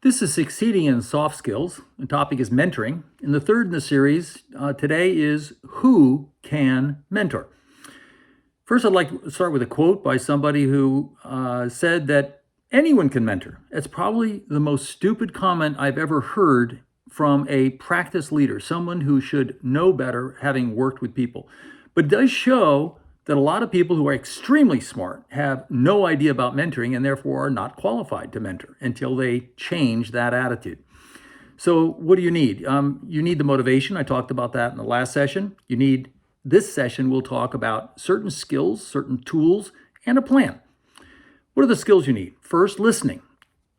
This is Succeeding in Soft Skills. The topic is mentoring. And the third in the series today is Who Can Mentor? First, I'd like to start with a quote by somebody who said that anyone can mentor. It's probably the most stupid comment I've ever heard from a practice leader, someone who should know better having worked with people. But it does show that a lot of people who are extremely smart have no idea about mentoring and therefore are not qualified to mentor until they change that attitude. So what do you need? You need the motivation. I talked about that in the last session. This session will talk about certain skills, certain tools, and a plan. What are the skills you need? First, listening.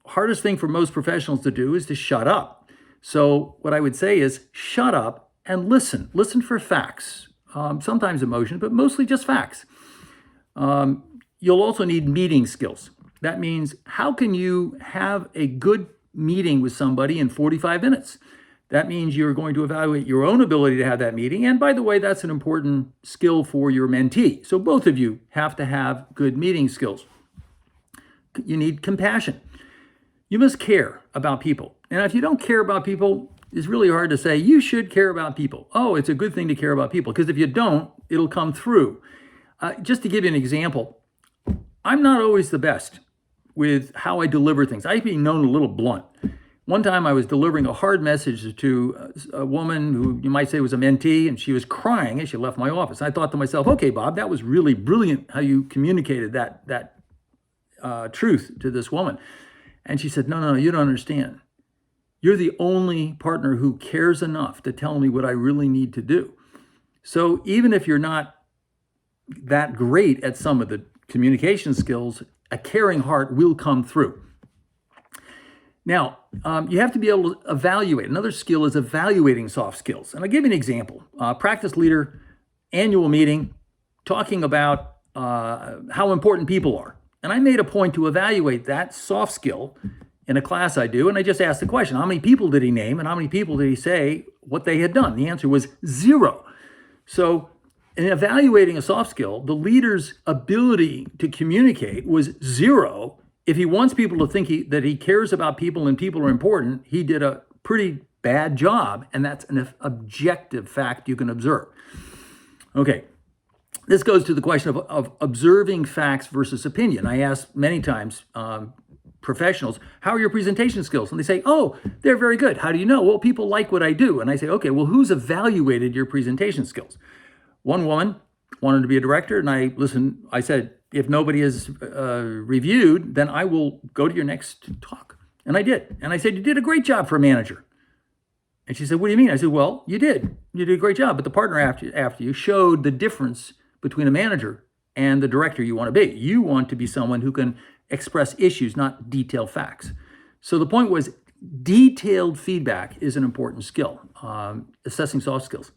Hardest thing for most professionals to do is to shut up. So what I would say is shut up and listen. Listen for facts. Sometimes emotion, but mostly just facts. You'll also need meeting skills. That means how can you have a good meeting with somebody in 45 minutes? That means you're going to evaluate your own ability to have that meeting. And by the way, that's an important skill for your mentee. So both of you have to have good meeting skills. You need compassion. You must care about people. And if you don't care about people, it's really hard to say you should care about people. Oh, it's a good thing to care about people, because if you don't, it'll come through. Just to give you an example, I'm not always the best with how I deliver things. I've been known a little blunt. One time I was delivering a hard message to a woman who you might say was a mentee, and she was crying as she left my office. I thought to myself, okay, Bob, that was really brilliant how you communicated that truth to this woman. And she said, no, you don't understand. You're the only partner who cares enough to tell me what I really need to do. So even if you're not that great at some of the communication skills, a caring heart will come through. Now, you have to be able to evaluate. Another skill is evaluating soft skills. And I'll give you an example. Practice leader, annual meeting, talking about how important people are. And I made a point to evaluate that soft skill in a class I do, and I just asked the question, how many people did he name and how many people did he say what they had done? The answer was 0. So in evaluating a soft skill, the leader's ability to communicate was 0. If he wants people to think that he cares about people and people are important, he did a pretty bad job, and that's an objective fact you can observe. Okay. This goes to the question of observing facts versus opinion. I asked many times professionals, how are your presentation skills? And they say, oh, they're very good. How do you know? Well, people like what I do. And I say, okay, well, who's evaluated your presentation skills? One woman wanted to be a director, and I said, if nobody has reviewed, then I will go to your next talk. And I did. And I said, you did a great job for a manager. And she said, what do you mean? I said, well, you did. You did a great job. But the partner after you showed the difference between a manager and the director you want to be. You want to be someone who can express issues, not detail facts. So the point was, detailed feedback is an important skill, assessing soft skills.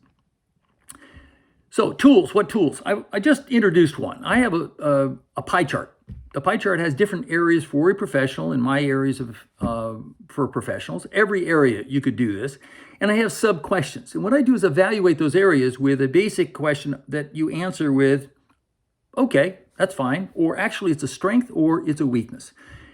So tools, what tools? I just introduced one. I have a pie chart. The pie chart has different areas for a professional and my areas for professionals. Every area you could do this. And I have sub-questions. And what I do is evaluate those areas with a basic question that you answer with, okay, that's fine, or actually it's a strength or it's a weakness.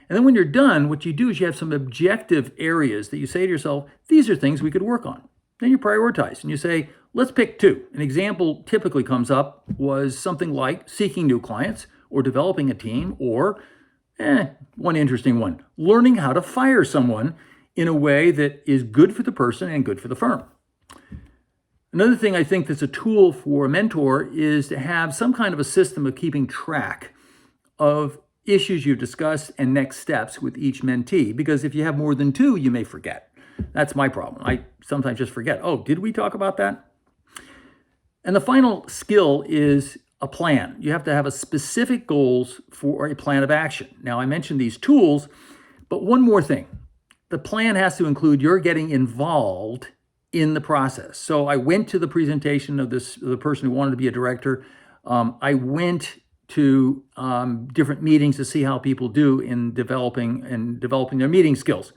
And then when you're done, what you do is you have some objective areas that you say to yourself, these are things we could work on. Then you prioritize and you say, let's pick 2. An example typically comes up was something like seeking new clients or developing a team, or one interesting one, learning how to fire someone in a way that is good for the person and good for the firm. Another thing I think that's a tool for a mentor is to have some kind of a system of keeping track of issues you've discussed and next steps with each mentee, because if you have more than 2, you may forget. That's my problem. I sometimes just forget, oh, did we talk about that? And the final skill is a plan. You have to have a specific goals for a plan of action. Now, I mentioned these tools, but one more thing. The plan has to include your getting involved in the process. So I went to the presentation of the person who wanted to be a director. I went to different meetings to see how people do in developing their meeting skills.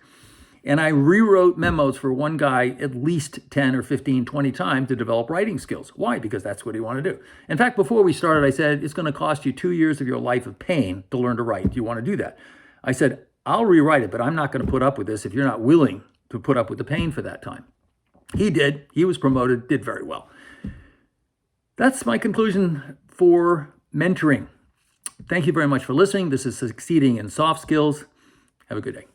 And I rewrote memos for one guy at least 10 or 15, 20 times to develop writing skills. Why? Because that's what he wanted to do. In fact, before we started, I said, it's going to cost you 2 years of your life of pain to learn to write. Do you want to do that? I said, I'll rewrite it, but I'm not going to put up with this if you're not willing to put up with the pain for that time. He did. He was promoted, did very well. That's my conclusion for mentoring. Thank you very much for listening. This is Succeeding in Soft Skills. Have a good day.